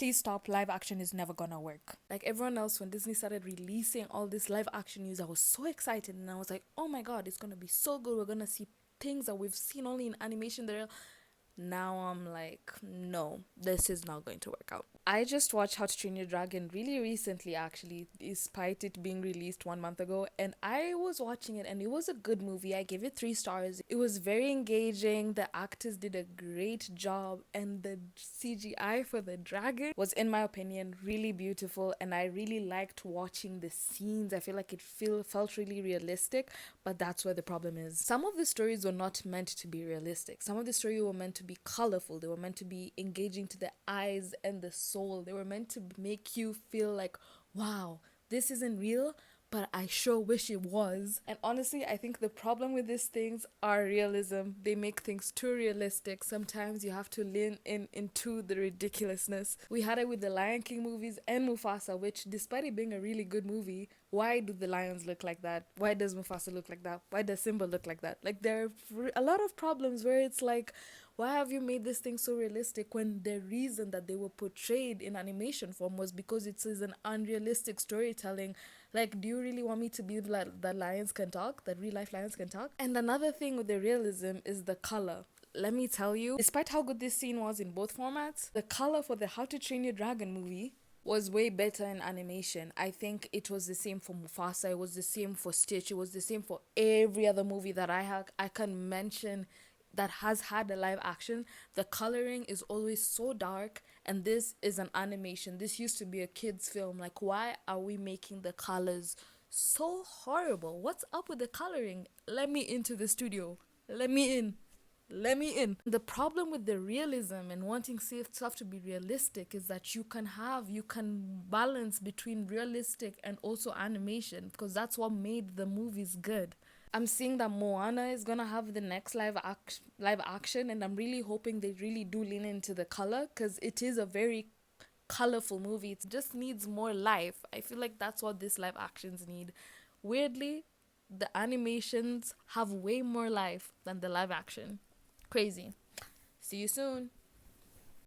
please stop, live action is never gonna work. Like everyone else, when Disney started releasing all this live action news, I was so excited and I was like, oh my god, it's gonna be so good. We're gonna see things that we've seen only in animation. Now I'm like, no, this is not going to work out. I just watched How to Train Your Dragon really recently, actually, despite it being released 1 month ago. And I was watching it, and it was a good movie. I gave it 3 stars. It was very engaging. The actors did a great job, and the CGI for the dragon was, in my opinion, really beautiful. And I really liked watching the scenes. I feel like it felt really realistic, but that's where the problem is. Some of the stories were not meant to be realistic. Some of the stories were meant to be colorful. They were meant to be engaging to the eyes and the soul. They were meant to make you feel like, wow, this isn't real, but I sure wish it was. And honestly, I think the problem with these things are realism. They make things too realistic. Sometimes you have to lean into the ridiculousness. We had it with the Lion King movies and Mufasa, which, despite it being a really good movie, why do the lions look like that? Why does Mufasa look like that? Why does Simba look like that? Like, there are a lot of problems where it's like, why have you made this thing so realistic when the reason that they were portrayed in animation form was because it is an unrealistic storytelling? Like, do you really want me to believe that lions can talk, that real life lions can talk? And another thing with the realism is the color. Let me tell you, despite how good this scene was in both formats, the color for the How to Train Your Dragon movie was way better in animation. I think it was the same for Mufasa, it was the same for Stitch, it was the same for every other movie that I can mention that has had a live action. The coloring is always so dark, and this is an animation. This used to be a kids film. Like, why are we making the colors so horrible? What's up with the coloring? Let me into the studio. Let me in. Let me in. The problem with the realism and wanting stuff to be realistic is that you can balance between realistic and also animation, because that's what made the movies good. I'm seeing that Moana is gonna have the next live action, and I'm really hoping they really do lean into the color, because it is a very colorful movie. It just needs more life. I feel like that's what these live actions need. Weirdly, the animations have way more life than the live action. Crazy. See you soon.